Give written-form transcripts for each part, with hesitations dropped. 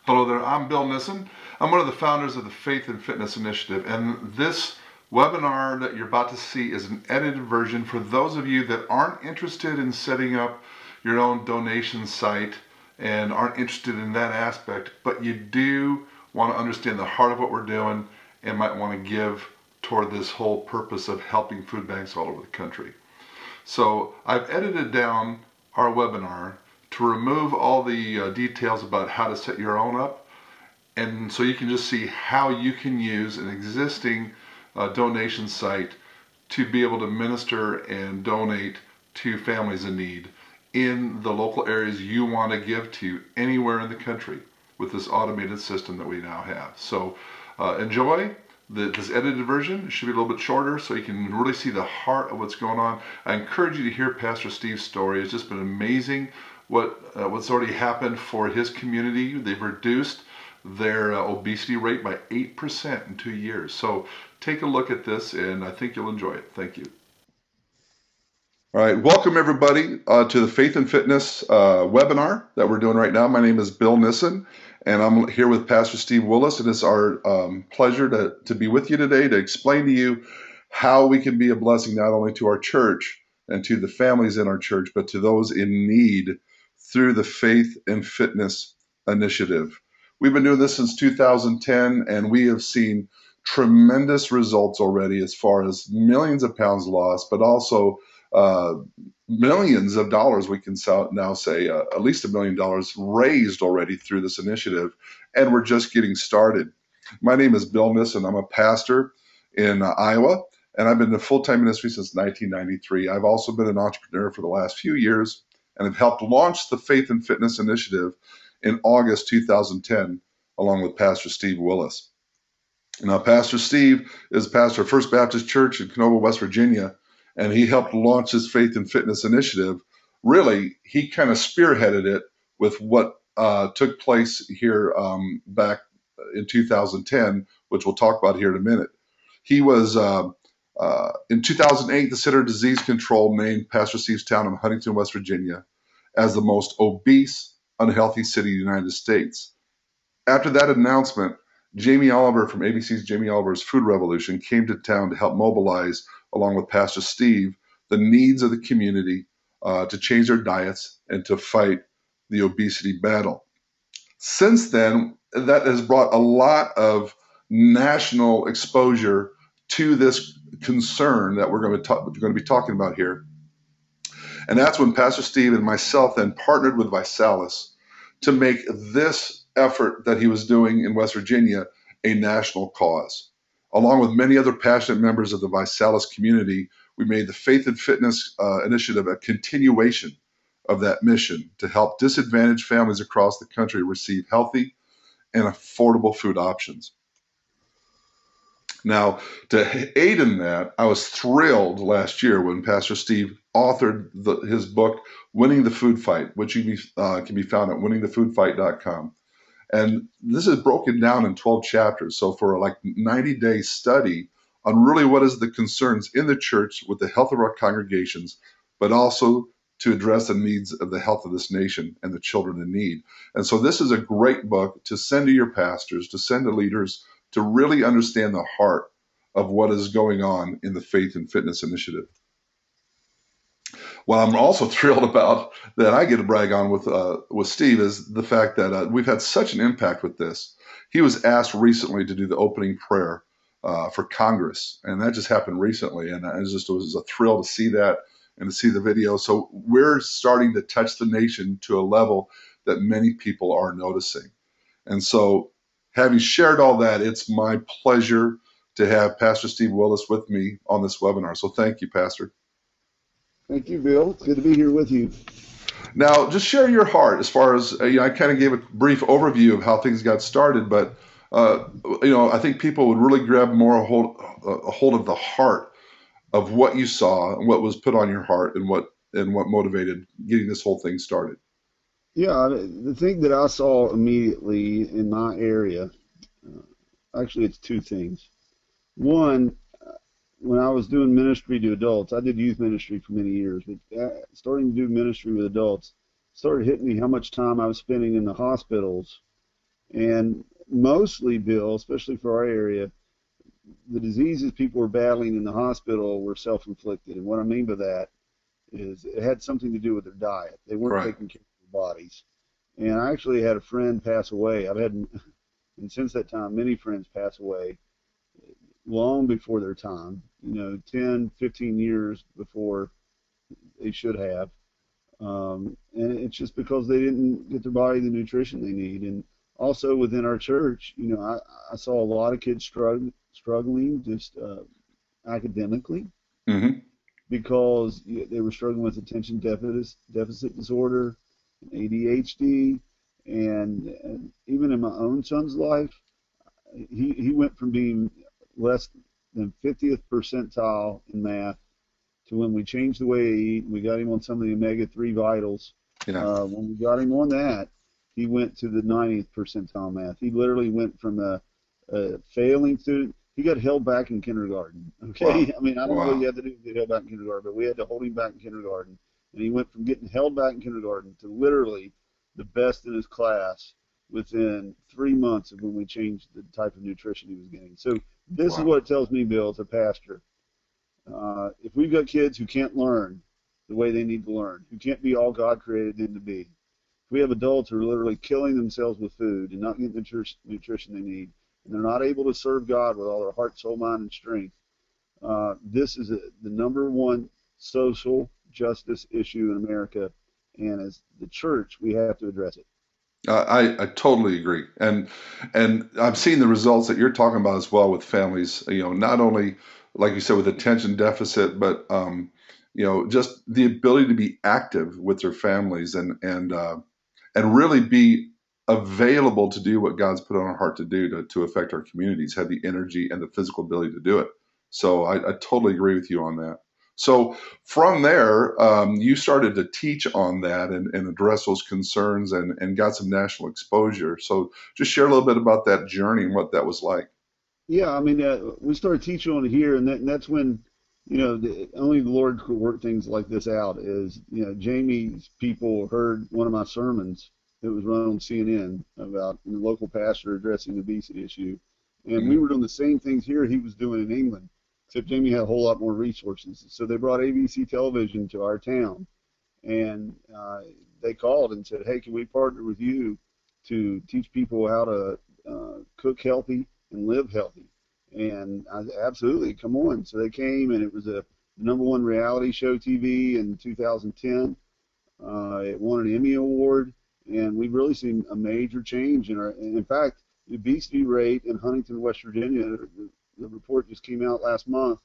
Hello there, I'm Bill Nissen. I'm one of the founders of the Faith and Fitness Initiative, and this webinar that you're about to see is an edited version for those of you that aren't interested in setting up your own donation site and aren't interested in that aspect, but you do want to understand the heart of what we're doing and might want to give toward this whole purpose of helping food banks all over the country. So I've edited down our webinar to remove all the details about how to set your own up, and so you can just see how you can use an existing donation site to be able to minister and donate to families in need in the local areas you want to give to anywhere in the country with this automated system that we now have. So enjoy this edited version. It should be a little bit shorter so you can really see the heart of what's going on. I encourage you to hear Pastor Steve's story. It's just been amazing what's already happened for his community. They've reduced their obesity rate by 8% in 2 years. So take a look at this, and I think you'll enjoy it. Thank you. All right, welcome everybody to the Faith and Fitness webinar that we're doing right now. My name is Bill Nissen, and I'm here with Pastor Steve Willis, and it's our pleasure to be with you today to explain to you how we can be a blessing not only to our church and to the families in our church, but to those in need through the Faith and Fitness Initiative. We've been doing this since 2010, and we have seen tremendous results already as far as millions of pounds lost, but also millions of dollars, we can now say, at least $1 million raised already through this initiative, and we're just getting started. My name is Bill Nissen. I'm a pastor in Iowa, and I've been in full-time ministry since 1993. I've also been an entrepreneur for the last few years, and have helped launch the Faith and Fitness Initiative in August 2010, along with Pastor Steve Willis. Now, Pastor Steve is pastor of First Baptist Church in Canova, West Virginia, and he helped launch this Faith and Fitness Initiative. Really, he kind of spearheaded it with what took place here back in 2010, which we'll talk about here in a minute. He was, in 2008, the Center of Disease Control named Pastor Steve's town of Huntington, West Virginia, as the most obese, unhealthy city in the United States. After that announcement, Jamie Oliver from ABC's Jamie Oliver's Food Revolution came to town to help mobilize, along with Pastor Steve, the needs of the community to change their diets and to fight the obesity battle. Since then, that has brought a lot of national exposure to this concern that we're going to be talking about here. And that's when Pastor Steve and myself then partnered with ViSalus to make this effort that he was doing in West Virginia a national cause. Along with many other passionate members of the ViSalus community, we made the Faith and Fitness Initiative a continuation of that mission to help disadvantaged families across the country receive healthy and affordable food options. Now, to aid in that, I was thrilled last year when Pastor Steve authored his book, Winning the Food Fight, which can be found at winningthefoodfight.com. And this is broken down in 12 chapters. So for like 90-day study on really what is the concerns in the church with the health of our congregations, but also to address the needs of the health of this nation and the children in need. And so this is a great book to send to your pastors, to send to leaders, to really understand the heart of what is going on in the Faith and Fitness Initiative. What I'm also thrilled about that I get to brag on with Steve is the fact that we've had such an impact with this. He was asked recently to do the opening prayer for Congress, and that just happened recently, and it was a thrill to see that and to see the video. So we're starting to touch the nation to a level that many people are noticing. And so having shared all that, it's my pleasure to have Pastor Steve Willis with me on this webinar. So thank you, Pastor. Thank you, Bill. It's good to be here with you. Now, just share your heart as far as, I kind of gave a brief overview of how things got started, but, I think people would really grab more a hold of the heart of what you saw and what was put on your heart and what motivated getting this whole thing started. Yeah, the thing that I saw immediately in my area, actually it's two things. One, when I was doing ministry to adults, I did youth ministry for many years, but starting to do ministry with adults started hitting me how much time I was spending in the hospitals And mostly, Bill, especially for our area, the diseases people were battling in the hospital were self-inflicted. And what I mean by that is it had something to do with their diet. They weren't Right. taking care of their bodies. And I actually had a friend pass away. I've had, and since that time, many friends pass away long before their time, 10, 15 years before they should have. And it's just because they didn't get their body the nutrition they need. And also within our church, I saw a lot of kids struggling just academically Hmm. because they were struggling with attention deficit disorder, ADHD, and even in my own son's life, he went from being less than 50th percentile in math to when we changed the way he eat, we got him on some of the omega-3 vitals. Yeah. When we got him on that, he went to the 90th percentile math. He literally went from a failing student. He got held back in kindergarten. Wow. Okay, I mean, I don't know what you Wow. had to do to get held back in kindergarten, but we had to hold him back in kindergarten, and he went from getting held back in kindergarten to literally the best in his class within 3 months of when we changed the type of nutrition he was getting. So this is Wow. what it tells me, Bill, as a pastor. If we've got kids who can't learn the way they need to learn, who can't be all God created them to be, if we have adults who are literally killing themselves with food and not getting the nutrition they need, and they're not able to serve God with all their heart, soul, mind, and strength, this is the number one social justice issue in America. And as the church, we have to address it. I totally agree, and I'm seeing the results that you're talking about as well with families. Not only like you said with attention deficit, but just the ability to be active with their families and really be available to do what God's put on our heart to do to affect our communities. Have the energy and the physical ability to do it. So I totally agree with you on that. So from there, you started to teach on that and address those concerns and got some national exposure. So just share a little bit about that journey and what that was like. Yeah, I mean, we started teaching on it here, and that's when, only the Lord could work things like this out. Is Jamie's people heard one of my sermons that was run on CNN about the local pastor addressing the obesity issue, and we Hmm. were doing the same things here he was doing in England, except Jamie had a whole lot more resources. So they brought ABC television to our town, and they called and said, "Hey, can we partner with you to teach people how to cook healthy and live healthy?" And I said, absolutely, come on. So they came, and it was a number one reality show TV in 2010. It won an Emmy Award, and we've really seen a major change in our. And in fact, the obesity rate in Huntington, West Virginia, the report just came out last month,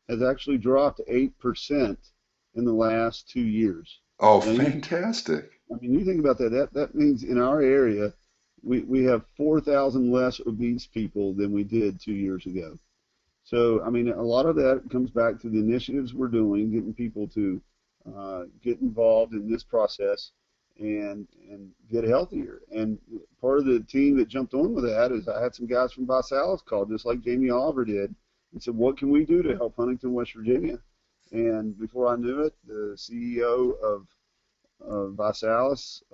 has actually dropped 8% in the last 2 years. Oh, Now, fantastic. I mean, you think about that. That means in our area, we have 4,000 less obese people than we did 2 years ago. So, I mean, a lot of that comes back to the initiatives we're doing, getting people to get involved in this process and get healthier. And part of the team that jumped on with that is I had some guys from Visalis call, just like Jamie Oliver did, and said, "What can we do to help Huntington, West Virginia?" And before I knew it, the CEO of Visalis,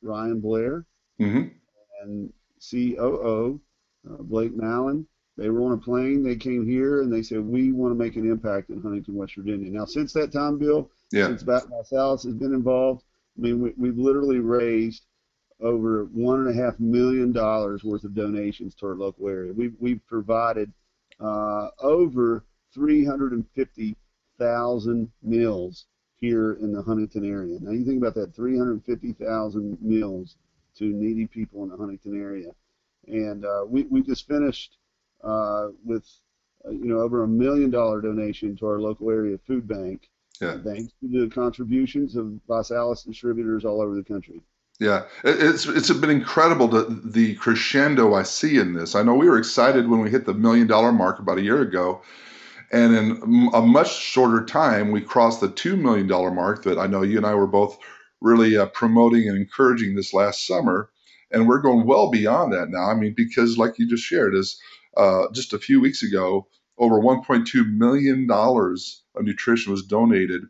Ryan Blair, Hmm. and COO, Blake Mallon. They were on a plane. They came here and they said, "We want to make an impact in Huntington, West Virginia." Now, since that time, Bill, Yeah. since Vasalis has been involved, I mean, we've literally raised over $1.5 million worth of donations to our local area. We've provided over 350,000 meals here in the Huntington area. Now you think about that, 350,000 meals to needy people in the Huntington area. And we just finished with over $1 million donation to our local area food bank, Yeah. thanks to the contributions of Visalis distributors all over the country. Yeah, it's been incredible the crescendo I see in this. I know we were excited when we hit the $1 million mark about a year ago, and in a much shorter time, we crossed the $2 million mark that I know you and I were both really promoting and encouraging this last summer. And we're going well beyond that now. I mean, because like you just shared, is just a few weeks ago, over $1.2 million of nutrition was donated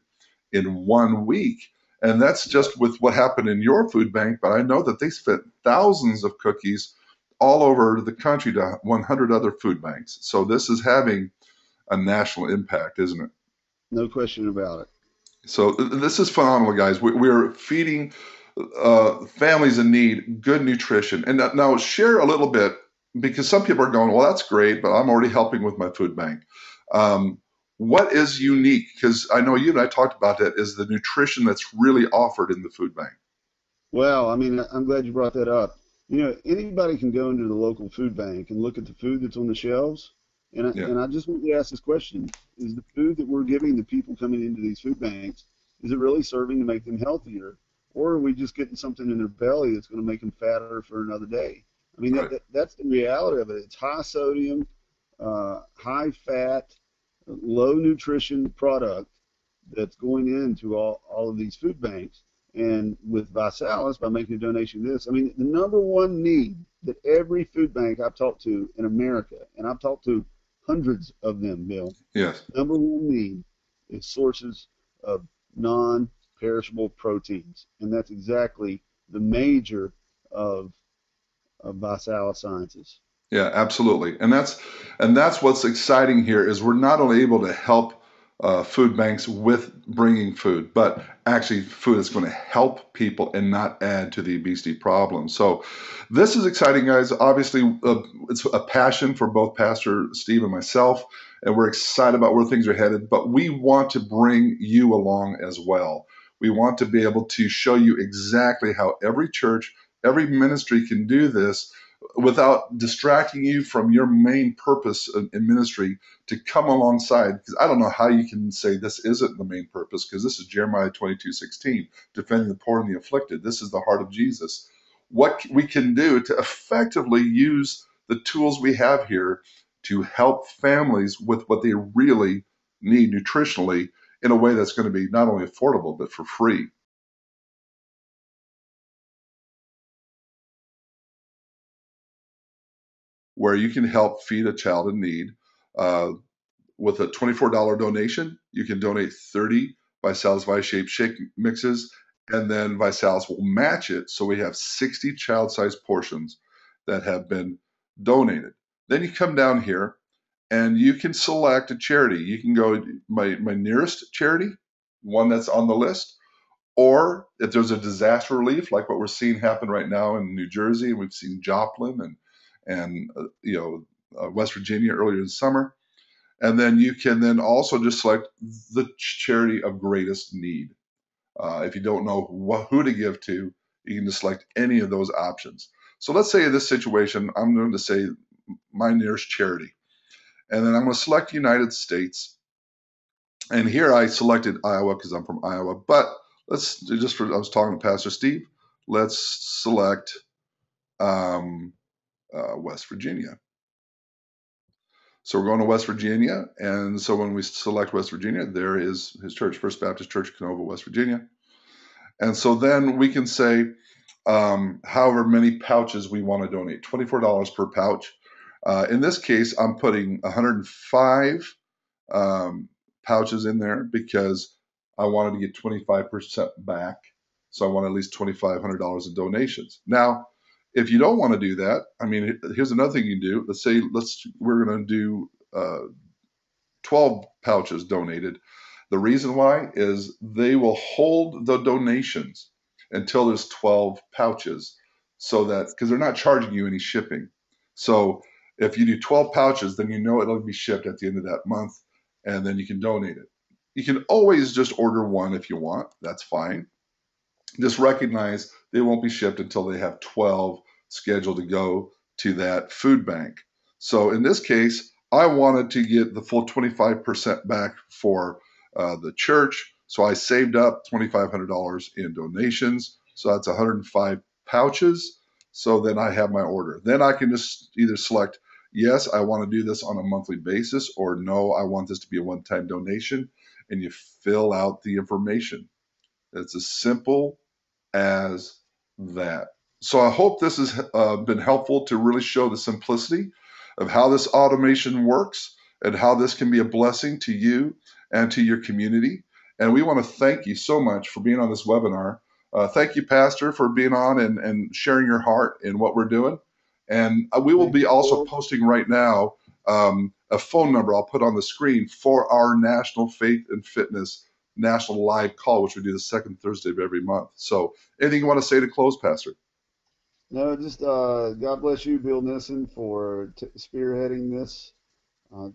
in 1 week. And that's just with what happened in your food bank, but I know that they spent thousands of cookies all over the country to 100 other food banks. So this is having a national impact, isn't it? No question about it. So this is phenomenal, guys. We're feeding families in need good nutrition. And now share a little bit, because some people are going, well, that's great, but I'm already helping with my food bank. What is unique? Because I know you and I talked about that, is the nutrition that's really offered in the food bank. Well, I mean, I'm glad you brought that up. Anybody can go into the local food bank and look at the food that's on the shelves. And Yeah, I just want to ask this question. Is the food that we're giving the people coming into these food banks, is it really serving to make them healthier? Or are we just getting something in their belly that's going to make them fatter for another day? I mean, right. that's the reality of it. It's high sodium, high fat, low nutrition product that's going into all of these food banks. And with Visalis, by making a donation to this, I mean, the number one need that every food bank I've talked to in America, and I've talked to hundreds of them, Bill, Yes. number one need is sources of non-perishable proteins. And that's exactly the major of Visalis Sciences. Yeah, absolutely. And that's what's exciting here, is we're not only able to help food banks with bringing food, but actually food is going to help people and not add to the obesity problem. So this is exciting, guys. Obviously, it's a passion for both Pastor Steve and myself, and we're excited about where things are headed, but we want to bring you along as well. We want to be able to show you exactly how every church, every ministry can do this without distracting you from your main purpose in ministry, to come alongside. Because I don't know how you can say this isn't the main purpose, because this is Jeremiah 22:16, defending the poor and the afflicted. This is the heart of Jesus. What we can do to effectively use the tools we have here to help families with what they really need nutritionally, in a way that's going to be not only affordable, but for free. Where you can help feed a child in need. Uh, with a $24 donation, you can donate 30 Visalis Vi-Shape shake mixes, and then Visalis will match it. So we have 60 child-sized portions that have been donated. Then you come down here and you can select a charity. You can go my nearest charity, one that's on the list, or if there's a disaster relief like what we're seeing happen right now in New Jersey, and we've seen Joplin and West Virginia earlier this summer. And then you can then also just select the charity of greatest need. If you don't know who to give to, you can just select any of those options. So let's say in this situation, I'm going to say my nearest charity. And then I'm going to select United States. And here I selected Iowa because I'm from Iowa. But I was talking to Pastor Steve, let's select West Virginia. So we're going to West Virginia, and so when we select West Virginia, there is his church, First Baptist Church, Canova, West Virginia. And so then we can say however many pouches we want to donate, $24 per pouch. In this case, I'm putting 105 pouches in there because I wanted to get 25% back. So I want at least $2,500 in donations. Now, if you don't want to do that, I mean, here's another thing you can do. Let's say we're going to do 12 pouches donated. The reason why is they will hold the donations until there's 12 pouches, so that, because they're not charging you any shipping. So if you do 12 pouches, then you know it'll be shipped at the end of that month, and then you can donate it. You can always just order one if you want. That's fine. Just recognize they won't be shipped until they have 12 scheduled to go to that food bank. So in this case, I wanted to get the full 25% back for the church. So I saved up $2,500 in donations. So that's 105 pouches. So then I have my order. Then I can just either select, yes, I want to do this on a monthly basis, or no, I want this to be a one-time donation. And you fill out the information. It's as simple as that. So I hope this has been helpful to really show the simplicity of how this automation works and how this can be a blessing to you and to your community. And we want to thank you so much for being on this webinar. Thank you, Pastor, for being on and sharing your heart in what we're doing. And we will Thank be you, also Bill. posting right now a phone number I'll put on the screen for our National Faith and Fitness National Live Call, which we do the second Thursday of every month. So anything you want to say to close, Pastor? No, just God bless you, Bill Nissen, for spearheading this,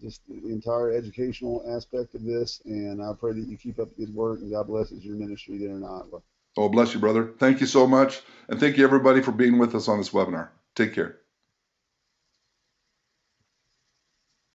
just the entire educational aspect of this. And I pray that you keep up the good work, and God blesses your ministry there in Iowa. Oh, bless you, brother. Thank you so much. And thank you, everybody, for being with us on this webinar. Take care.